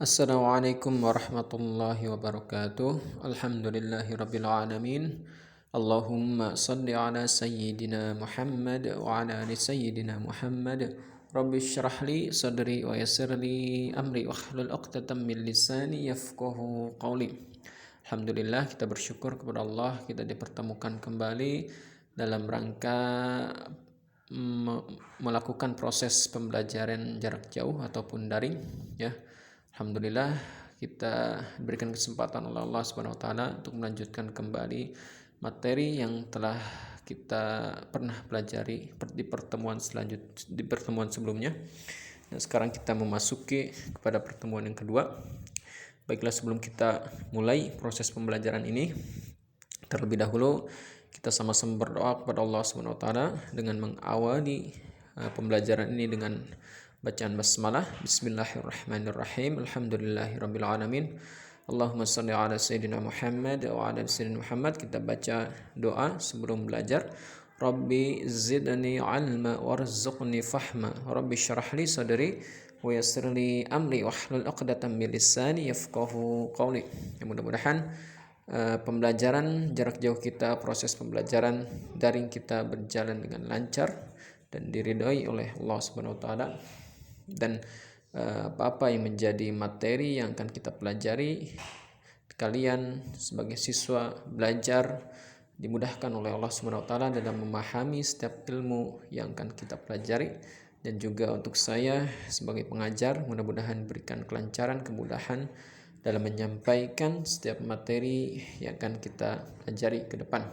Assalamualaikum warahmatullahi wabarakatuh. Alhamdulillahi rabbil alamin. Allahumma salli ala sayyidina Muhammad wa ala ali sayyidina Muhammad. Rabbi syrah li sadri wa yassir li amri wa hlul 'uqdatam min lisani yafqahu qawli. Alhamdulillah, kita bersyukur kepada Allah, kita dipertemukan kembali dalam rangka melakukan proses pembelajaran jarak jauh ataupun daring, ya. Alhamdulillah, kita diberikan kesempatan oleh Allah Subhanahu wa taala untuk melanjutkan kembali materi yang telah kita pernah pelajari di pertemuan sebelumnya. Dan sekarang kita memasuki kepada pertemuan yang kedua. Baiklah, sebelum kita mulai proses pembelajaran ini, terlebih dahulu kita sama-sama berdoa kepada Allah Subhanahu wa taala dengan mengawali pembelajaran ini dengan bacaan basmalah. Bismillahirrahmanirrahim. Alhamdulillahirabbil alamin. Allahumma shalli ala sayyidina Muhammad wa ala sayyidina Muhammad. Kita baca doa sebelum belajar. Rabbi zidni ilma warzuqni fahma. Rabbi syrah li sadri wa yassir li amri wahlul 'uqdatam min lisani yafqahu qawli. Mudah-mudahan pembelajaran jarak jauh kita, proses pembelajaran daring kita berjalan dengan lancar dan diridhoi oleh Allah Subhanahu wa taala. Dan apa-apa yang menjadi materi yang akan kita pelajari, kalian sebagai siswa belajar dimudahkan oleh Allah Subhanahu wa taala dalam memahami setiap ilmu yang akan kita pelajari. Dan juga untuk saya sebagai pengajar, mudah-mudahan berikan kelancaran, kemudahan dalam menyampaikan setiap materi yang akan kita pelajari ke depan.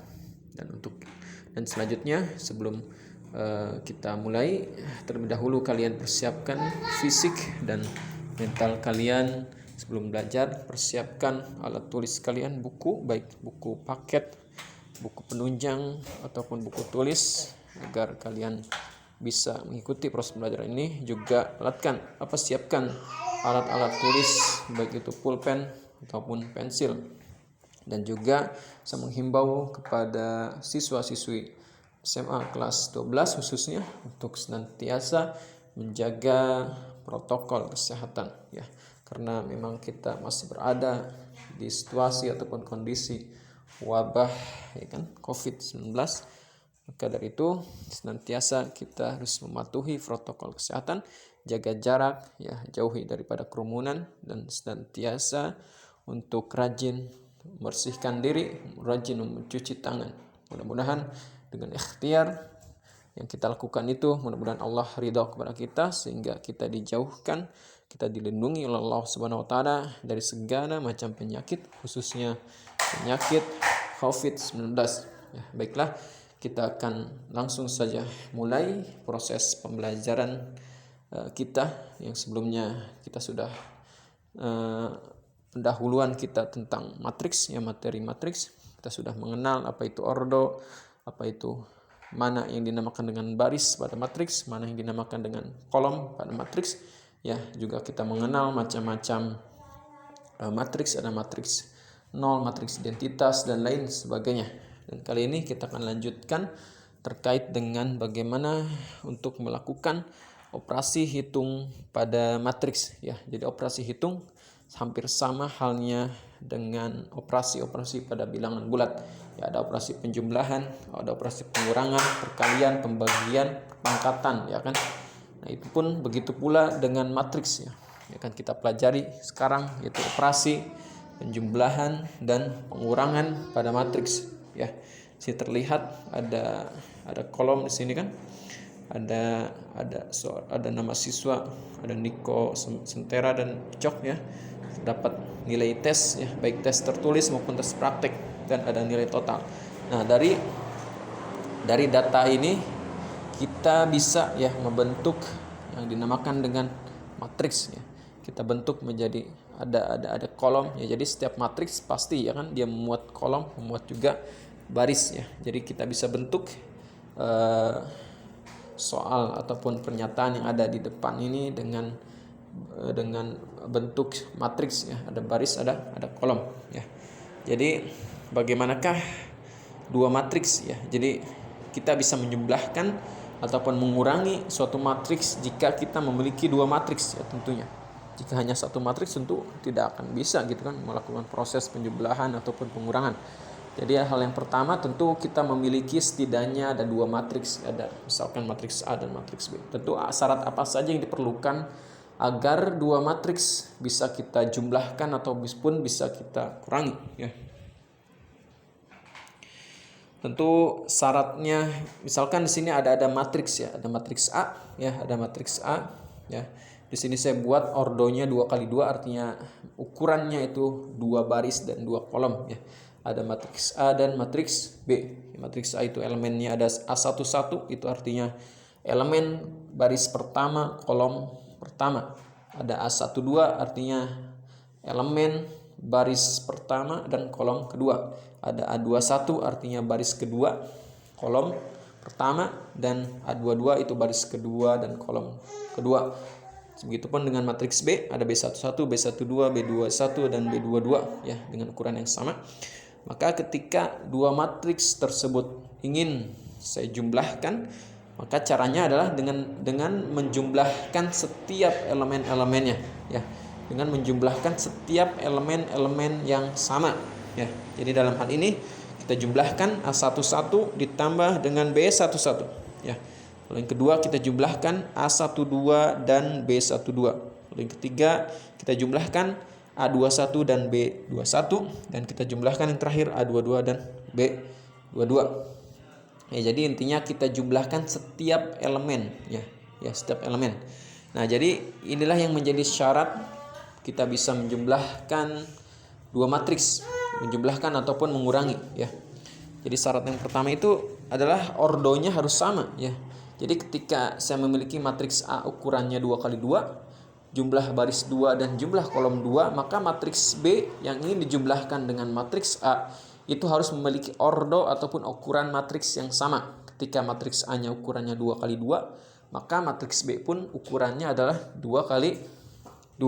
Dan selanjutnya, sebelum kita mulai, terlebih dahulu kalian persiapkan fisik dan mental kalian sebelum belajar. Persiapkan alat tulis kalian, buku, baik buku paket, buku penunjang ataupun buku tulis, agar kalian bisa mengikuti proses pembelajaran ini. Juga siapkan alat-alat tulis, baik itu pulpen ataupun pensil. Dan juga saya menghimbau kepada siswa-siswi SMA kelas 12 khususnya untuk senantiasa menjaga protokol kesehatan, ya, karena memang kita masih berada di situasi ataupun kondisi wabah, ya kan, COVID-19. Maka dari itu senantiasa kita harus mematuhi protokol kesehatan, jaga jarak, ya, jauhi daripada kerumunan, dan senantiasa untuk rajin membersihkan diri, rajin mencuci tangan. Mudah-mudahan dengan ikhtiar yang kita lakukan itu, mudah-mudahan Allah ridha kepada kita sehingga kita dijauhkan, kita dilindungi oleh Allah Subhanahu wa taala dari segala macam penyakit, khususnya penyakit COVID-19. Ya, baiklah, kita akan langsung saja mulai proses pembelajaran kita yang sebelumnya kita sudah pendahuluan kita tentang matriks, ya, materi matriks. Kita sudah mengenal apa itu ordo, apa itu mana yang dinamakan dengan baris pada matriks, mana yang dinamakan dengan kolom pada matriks, ya. Juga kita mengenal macam-macam matriks, ada matriks nol, matriks identitas, dan lain sebagainya. Dan kali ini kita akan lanjutkan terkait dengan bagaimana untuk melakukan operasi hitung pada matriks, ya. Jadi operasi hitung hampir sama halnya dengan operasi-operasi pada bilangan bulat. Ya, ada operasi penjumlahan, ada operasi pengurangan, perkalian, pembagian, pangkatan, ya kan. Nah, itu pun begitu pula dengan matriks, ya. Ya kan, kita pelajari sekarang yaitu operasi penjumlahan dan pengurangan pada matriks, ya. Sini terlihat ada kolom di sini kan. Ada nama siswa, ada Niko, Sentera, dan Cok, ya. Dapat nilai tes, ya, baik tes tertulis maupun tes praktek, dan ada nilai total. Nah, dari data ini kita bisa, ya, membentuk yang dinamakan dengan matriks, ya. Kita bentuk menjadi ada kolom, ya. Jadi setiap matriks pasti, ya kan, dia memuat kolom, memuat juga baris, ya. Jadi kita bisa bentuk soal ataupun pernyataan yang ada di depan ini dengan bentuk matriks, ya. Ada baris, ada kolom, ya. Jadi bagaimanakah dua matriks, ya. Jadi kita bisa menjumlahkan ataupun mengurangi suatu matriks jika kita memiliki dua matriks, ya, tentunya. Jika hanya satu matriks tentu tidak akan bisa gitu kan melakukan proses penjumlahan ataupun pengurangan. Jadi hal yang pertama tentu kita memiliki setidaknya ada dua matriks, ada misalkan matriks A dan matriks B. Tentu syarat apa saja yang diperlukan agar dua matriks bisa kita jumlahkan atau pun bisa kita kurangi ya. Tentu syaratnya misalkan di sini ada matriks ya, ada matriks A ya, ada matriks A ya. Di sini saya buat ordonya 2x2 artinya ukurannya itu 2 baris dan 2 kolom ya. Ada matriks A dan matriks B. Matriks A itu elemennya ada A11 itu artinya elemen baris pertama kolom pertama. Ada A12 artinya elemen baris pertama dan kolom kedua. Ada A21 artinya baris kedua kolom pertama dan A22 itu baris kedua dan kolom kedua. Begitupun dengan matriks B, ada B11, B12, B21 dan B22 ya dengan ukuran yang sama. Maka ketika dua matriks tersebut ingin saya jumlahkan, maka caranya adalah dengan menjumlahkan setiap elemen-elemennya ya. Dengan menjumlahkan setiap elemen-elemen yang sama ya. Jadi dalam hal ini kita jumlahkan A11 ditambah dengan B11 ya. Lalu yang kedua kita jumlahkan A12 dan B12. Lalu yang ketiga kita jumlahkan A21 dan B21 dan kita jumlahkan yang terakhir A22 dan B22. Ya, jadi intinya kita jumlahkan setiap elemen ya setiap elemen. Nah, jadi inilah yang menjadi syarat kita bisa menjumlahkan dua matriks, menjumlahkan ataupun mengurangi ya. Jadi syarat yang pertama itu adalah ordonya harus sama ya. Jadi ketika saya memiliki matriks A ukurannya 2x2, jumlah baris 2 dan jumlah kolom 2, maka matriks B yang ingin dijumlahkan dengan matriks A itu harus memiliki ordo ataupun ukuran matriks yang sama. Ketika matriks A-nya ukurannya 2x2, maka matriks B pun ukurannya adalah 2x2.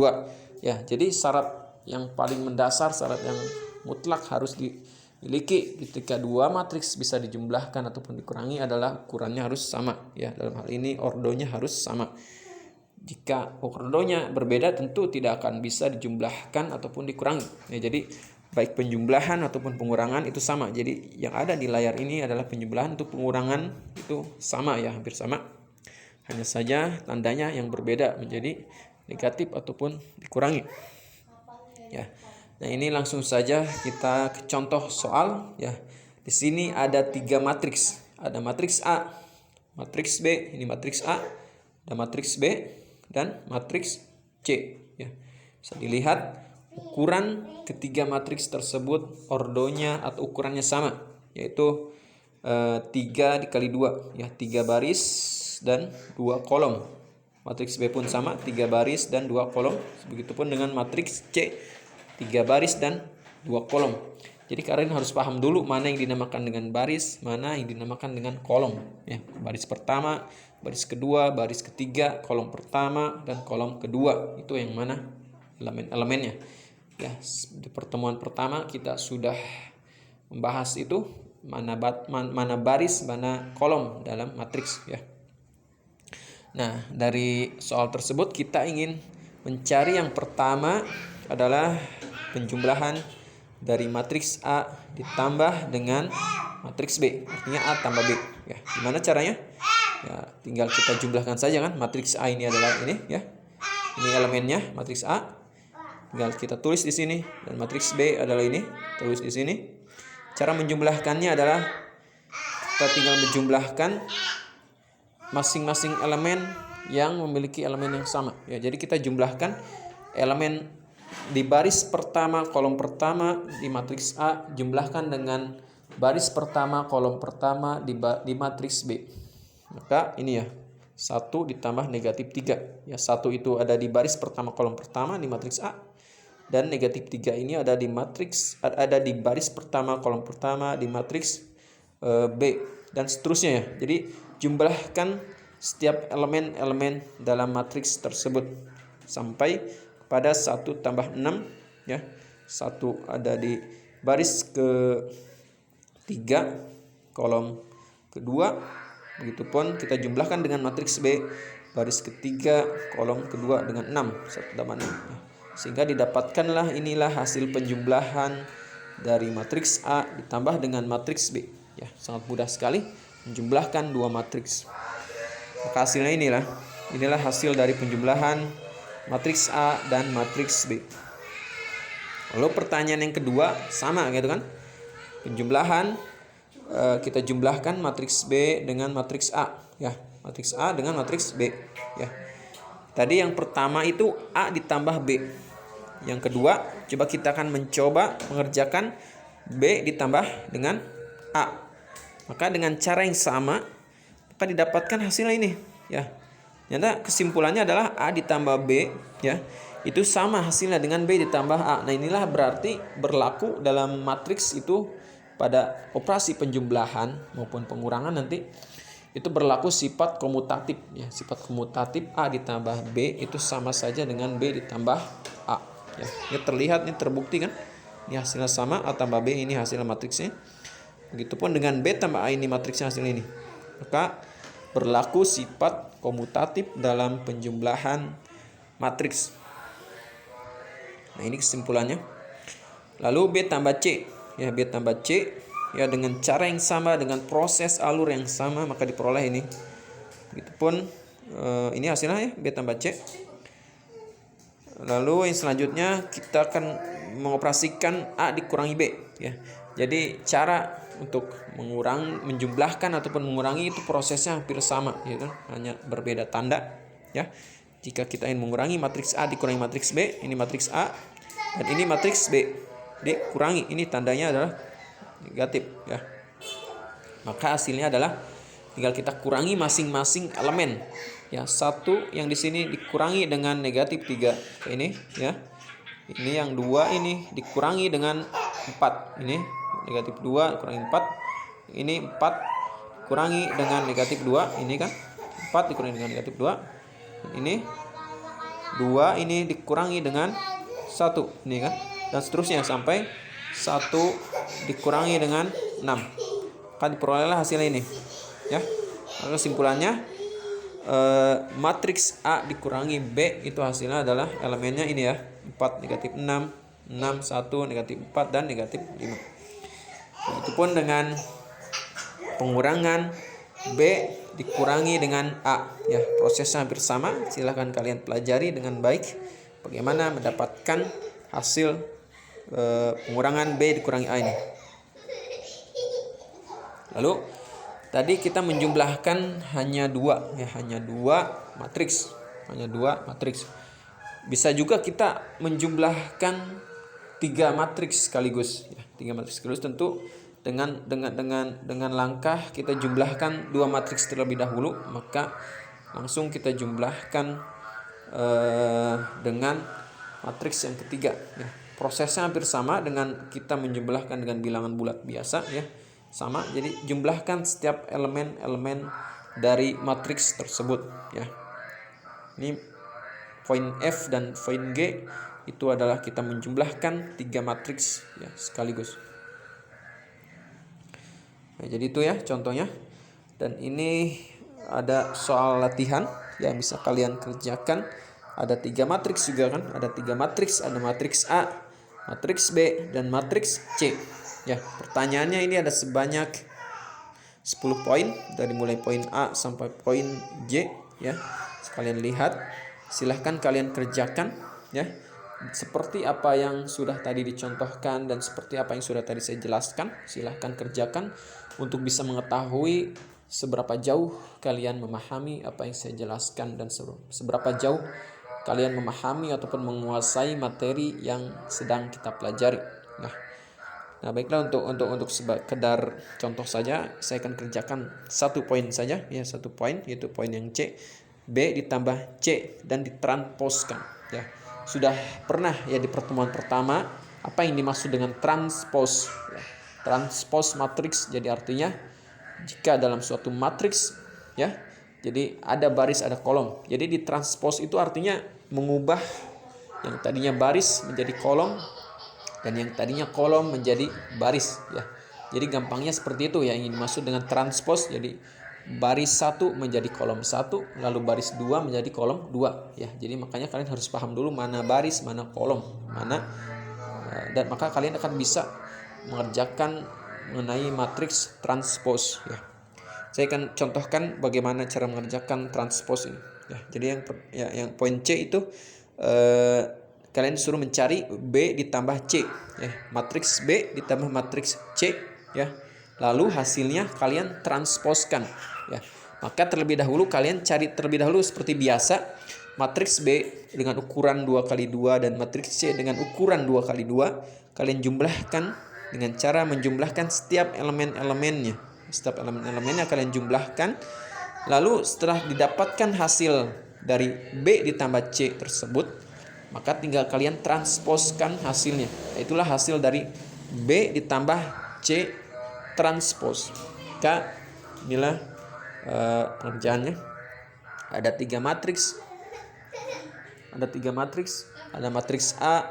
Ya, jadi syarat yang paling mendasar, syarat yang mutlak harus dimiliki ketika dua matriks bisa dijumlahkan ataupun dikurangi adalah ukurannya harus sama ya. Dalam hal ini ordonya harus sama. Jika ordonya berbeda tentu tidak akan bisa dijumlahkan ataupun dikurangi ya. Jadi baik penjumlahan ataupun pengurangan itu sama. Jadi yang ada di layar ini adalah penjumlahan, untuk pengurangan itu sama ya, hampir sama. Hanya saja tandanya yang berbeda menjadi negatif ataupun dikurangi ya. Nah, ini langsung saja kita ke contoh soal ya. Di sini ada 3 matriks. Ada matriks A, matriks B, ini matriks A, ada matriks B dan matriks C ya. Bisa dilihat ukuran ketiga matriks tersebut ordonya atau ukurannya sama, yaitu 3 dikali 2 ya, 3 baris dan 2 kolom. Matriks B pun sama, 3 baris dan 2 kolom. Begitupun dengan matriks C, 3 baris dan 2 kolom. Jadi kalian harus paham dulu mana yang dinamakan dengan baris, mana yang dinamakan dengan kolom ya. Baris pertama, baris kedua, baris ketiga, kolom pertama dan kolom kedua, itu yang mana elemen-elemennya ya. Di pertemuan pertama kita sudah membahas itu mana baris, mana kolom dalam matriks ya. Nah, dari soal tersebut kita ingin mencari yang pertama adalah penjumlahan dari matriks A ditambah dengan matriks B, artinya A tambah B ya. Gimana caranya? Ya, tinggal kita jumlahkan saja kan. Matriks A ini adalah ini ya. Ini elemennya matriks A. Tinggal kita tulis di sini, dan matriks B adalah ini, tulis di sini. Cara menjumlahkannya adalah kita tinggal menjumlahkan masing-masing elemen yang memiliki elemen yang sama ya. Jadi kita jumlahkan elemen di baris pertama kolom pertama di matriks A, jumlahkan dengan baris pertama kolom pertama di matriks B. Maka ini ya, 1 ditambah negatif 3 ya. 1 itu ada di baris pertama kolom pertama di matriks A, dan negatif 3 ini ada di baris pertama kolom pertama di matriks B, dan seterusnya ya. Jadi jumlahkan setiap elemen-elemen dalam matriks tersebut sampai pada 1 tambah 6 ya. 1 ada di baris ke-3 kolom kedua. Begitupun kita jumlahkan dengan matriks B, baris ketiga, kolom kedua dengan 6, 1 tambah 6. Sehingga didapatkanlah inilah hasil penjumlahan dari matriks A ditambah dengan matriks B. Ya, sangat mudah sekali menjumlahkan dua matriks. Maka hasilnya inilah hasil dari penjumlahan matriks A dan matriks B. Lalu pertanyaan yang kedua sama gitu kan. Penjumlahan kita jumlahkan matriks B dengan matriks A, ya. Matriks A dengan matriks B, ya. Tadi yang pertama itu A ditambah B. Yang kedua, coba kita akan mencoba mengerjakan B ditambah dengan A. Maka dengan cara yang sama, maka didapatkan hasil ini, ya. Ternyata kesimpulannya adalah A ditambah B, ya, itu sama hasilnya dengan B ditambah A. Nah, inilah berarti berlaku dalam matriks itu pada operasi penjumlahan maupun pengurangan nanti itu berlaku sifat komutatif, ya. Sifat komutatif A ditambah B itu sama saja dengan B ditambah A, ya. Ini terlihat, ini terbukti kan? Ini hasilnya sama, A tambah B ini hasil matriksnya. Begitupun dengan B tambah A ini matriksnya hasil ini. Maka berlaku sifat komutatif dalam penjumlahan matriks. Nah, ini kesimpulannya. Lalu B tambah C, ya, B tambah C, ya, dengan cara yang sama, dengan proses alur yang sama, maka diperoleh ini. Begitupun ini hasilnya, ya, B tambah C. Lalu yang selanjutnya kita akan mengoperasikan A dikurangi B, ya. Jadi cara untuk menjumlahkan ataupun mengurangi itu prosesnya hampir sama, ya kan? Hanya berbeda tanda, ya. Jika kita ingin mengurangi matriks A dikurangi matriks B, ini matriks A dan ini matriks B dikurangi, ini tandanya adalah negatif, ya. Maka hasilnya adalah tinggal kita kurangi masing-masing elemen, ya. Satu yang di sini dikurangi dengan negatif 3, ini, ya. Ini yang 2 ini dikurangi dengan 4, ini negatif 2 kurangi 4, ini 4 kurangi dengan negatif 2, ini kan 4 dikurangi dengan negatif 2, ini 2 ini dikurangi dengan 1, ini kan, dan seterusnya sampai 1 dikurangi dengan 6. Maka diperolehlah hasil ini, ya. Maka kesimpulannya matriks A dikurangi B itu hasilnya adalah elemennya ini, ya. 4 negatif 6, 6 1 negatif 4 dan negatif 5. Begitupun dengan pengurangan B dikurangi dengan A, ya. Prosesnya hampir sama. Silahkan kalian pelajari dengan baik bagaimana mendapatkan hasil pengurangan B dikurangi A ini. Lalu tadi kita menjumlahkan hanya 2, ya, hanya 2 matriks, Bisa juga kita menjumlahkan 3 matriks sekaligus, ya. 3 matriks sekaligus tentu dengan langkah kita jumlahkan 2 matriks terlebih dahulu, maka langsung kita jumlahkan dengan matriks yang ketiga, ya. Prosesnya hampir sama dengan kita menjumlahkan dengan bilangan bulat biasa, ya. Sama, jadi jumlahkan setiap elemen-elemen dari matriks tersebut, ya. Ini poin F dan poin G itu adalah kita menjumlahkan 3 matriks, ya, sekaligus. Nah, jadi itu, ya, contohnya. Dan ini ada soal latihan yang bisa kalian kerjakan. Ada 3 matriks juga kan, ada 3 matriks, ada matriks A, matriks B, dan matriks C, ya. Pertanyaannya ini ada sebanyak 10 poin dari mulai poin A sampai poin J, ya. Sekalian lihat, silahkan kalian kerjakan, ya, seperti apa yang sudah tadi dicontohkan dan seperti apa yang sudah tadi saya jelaskan. Silahkan kerjakan untuk bisa mengetahui seberapa jauh kalian memahami apa yang saya jelaskan dan seberapa jauh kalian memahami ataupun menguasai materi yang sedang kita pelajari. Nah, baiklah, untuk sekedar contoh saja saya akan kerjakan 1 poin saja, ya, 1 poin, yaitu poin yang C. B ditambah C dan ditranspozkan, ya. Sudah pernah, ya, di pertemuan pertama apa yang dimaksud dengan transpose, ya. Transpose matriks, jadi artinya jika dalam suatu matriks, ya, jadi ada baris ada kolom. Jadi ditranspose itu artinya mengubah yang tadinya baris menjadi kolom dan yang tadinya kolom menjadi baris, ya. Jadi gampangnya seperti itu, ya, yang dimaksud dengan transpose. Jadi baris 1 menjadi kolom 1, lalu baris 2 menjadi kolom 2 ya. Jadi makanya kalian harus paham dulu mana baris, mana kolom, mana dan maka kalian akan bisa mengerjakan mengenai matriks transpose ya. Saya akan contohkan bagaimana cara mengerjakan transpose ini ya. Jadi yang poin C itu kalian disuruh mencari B ditambah C ya. Matriks B ditambah matriks C ya. Lalu hasilnya kalian transposkan ya. Maka terlebih dahulu kalian cari terlebih dahulu seperti biasa matriks B dengan ukuran 2x2 dan matriks C dengan ukuran 2x2. Kalian jumlahkan dengan cara menjumlahkan setiap elemen-elemennya. Setiap elemen-elemennya kalian jumlahkan. Lalu setelah didapatkan hasil dari B ditambah C tersebut, maka tinggal kalian transposkan hasilnya. Itulah hasil dari B ditambah C transpose. Maka inilah pengerjaannya. Ada 3 matriks. Ada matriks A,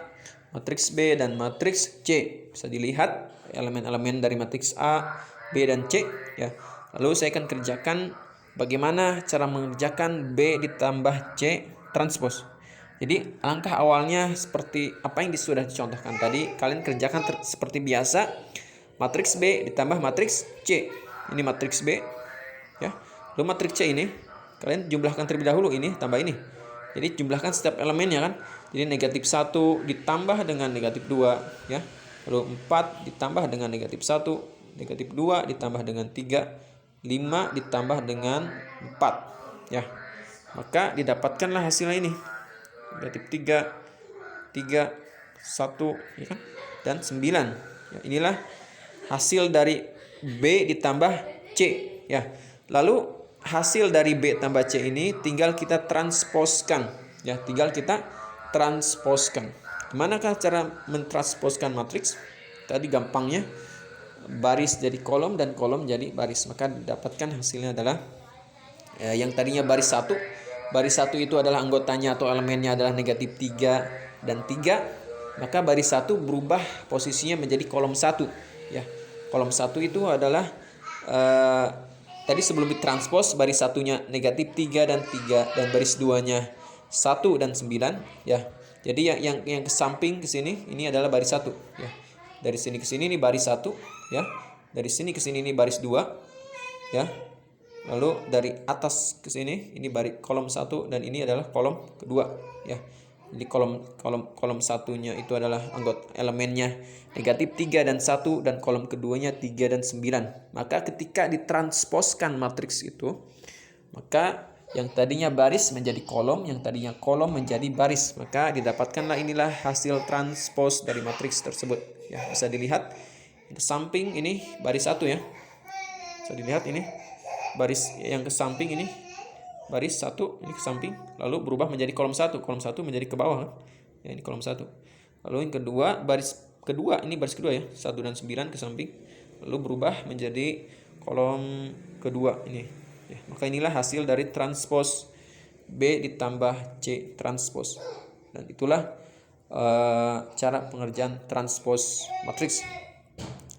matriks B, dan matriks C. Bisa dilihat elemen-elemen dari matriks A, B, dan C ya. Lalu saya akan kerjakan bagaimana cara mengerjakan B ditambah C transpose. Jadi langkah awalnya seperti apa yang sudah dicontohkan tadi, kalian kerjakan seperti biasa. Matriks B ditambah matriks C. Ini matriks B ya. Lalu matriks C ini kalian jumlahkan terlebih dahulu, ini tambah ini. Jadi jumlahkan setiap elemennya kan. Jadi negatif 1 ditambah dengan negatif 2 ya. Lalu 4 ditambah dengan negatif 1, negatif 2 ditambah dengan 3, 5 ditambah dengan 4 ya. Maka didapatkanlah hasilnya ini. Negatif 3, 1 ya kan? Dan 9 ya. Inilah hasil dari B ditambah C ya. Lalu hasil dari B tambah C ini tinggal kita transposkan ya. Gimanakah cara mentransposkan matriks? Tadi gampangnya baris jadi kolom dan kolom jadi baris. Maka didapatkan hasilnya adalah yang tadinya baris 1. Baris 1 itu adalah anggotanya atau elemennya adalah negatif 3 dan 3. Maka baris 1 berubah posisinya menjadi kolom 1 ya. Kolom 1 itu adalah tadi sebelum ditranspos baris 1-nya negatif 3 dan 3 dan baris 2-nya 1 dan 9 ya. Jadi yang ke samping ke sini ini adalah baris 1 ya. Dari sini ke sini ini baris 1 ya. Dari sini ke sini ini baris 2 ya. Lalu dari atas ke sini ini baris kolom 1 dan ini adalah kolom kedua ya. Jadi kolom satunya itu adalah anggota elemennya negatif 3 dan 1 dan kolom keduanya 3 dan 9. Maka ketika ditransposkan matriks itu, maka yang tadinya baris menjadi kolom, yang tadinya kolom menjadi baris. Maka didapatkanlah inilah hasil transpose dari matriks tersebut. Ya, bisa dilihat di samping ini baris 1 ya. Bisa dilihat ini baris yang ke samping ini baris 1 ini ke samping, lalu berubah menjadi kolom 1. Kolom 1 menjadi ke bawah kan? Ya, ini kolom 1. Lalu yang kedua, baris kedua, ini baris kedua ya, 1 dan 9 ke samping. Lalu berubah menjadi kolom kedua ini. Ya, maka inilah hasil dari transpose B ditambah C transpose. Dan itulah cara pengerjaan transpose matriks.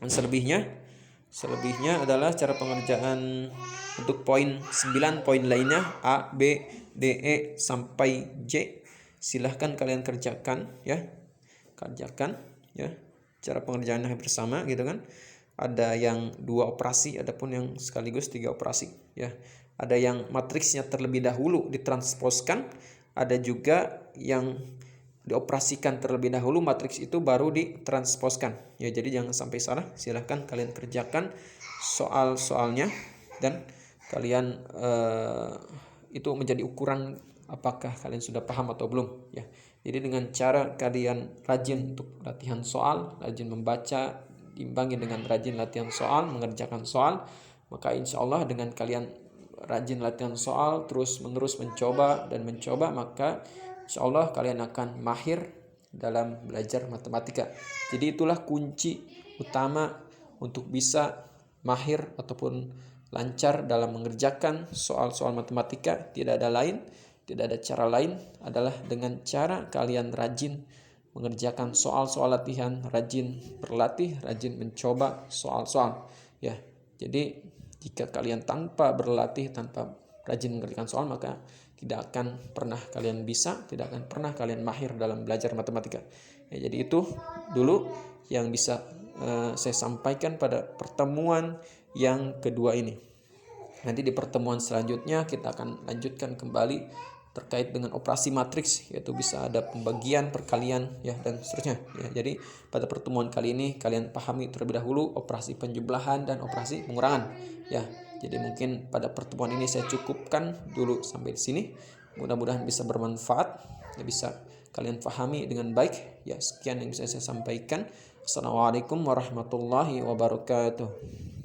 Dan selebihnya adalah cara pengerjaan untuk poin 9 poin lainnya A, B, D, E sampai J. Silahkan kalian kerjakan ya. Cara pengerjaannya bersama gitu kan. Ada yang 2 operasi, adapun yang sekaligus 3 operasi ya. Ada yang matriksnya terlebih dahulu ditransposkan, ada juga yang dioperasikan terlebih dahulu matriks itu baru ditransposkan ya. Jadi jangan sampai salah. Silahkan kalian kerjakan soal-soalnya dan kalian itu menjadi ukuran apakah kalian sudah paham atau belum ya. Jadi dengan cara kalian rajin untuk latihan soal, rajin membaca, diimbangi dengan rajin latihan soal, mengerjakan soal, maka insya Allah dengan kalian rajin latihan soal, terus menerus mencoba, maka insya Allah kalian akan mahir dalam belajar matematika. Jadi itulah kunci utama untuk bisa mahir ataupun lancar dalam mengerjakan soal-soal matematika. Tidak ada cara lain adalah dengan cara kalian rajin mengerjakan soal-soal latihan, rajin berlatih, rajin mencoba soal-soal ya. Jadi Jika kalian tanpa berlatih, tanpa rajin mengerjakan soal, maka tidak akan pernah kalian bisa, tidak akan pernah kalian mahir dalam belajar matematika. Ya, jadi itu dulu yang bisa saya sampaikan pada pertemuan yang kedua ini. Nanti di pertemuan selanjutnya kita akan lanjutkan kembali terkait dengan operasi matriks, yaitu bisa ada pembagian, perkalian, ya, dan seterusnya. Ya, jadi pada pertemuan kali ini kalian pahami terlebih dahulu operasi penjumlahan dan operasi pengurangan. Ya, jadi mungkin pada pertemuan ini saya cukupkan dulu sampai di sini. Mudah-mudahan bisa bermanfaat, ya, bisa kalian pahami dengan baik. Ya, sekian yang bisa saya sampaikan. Assalamualaikum warahmatullahi wabarakatuh.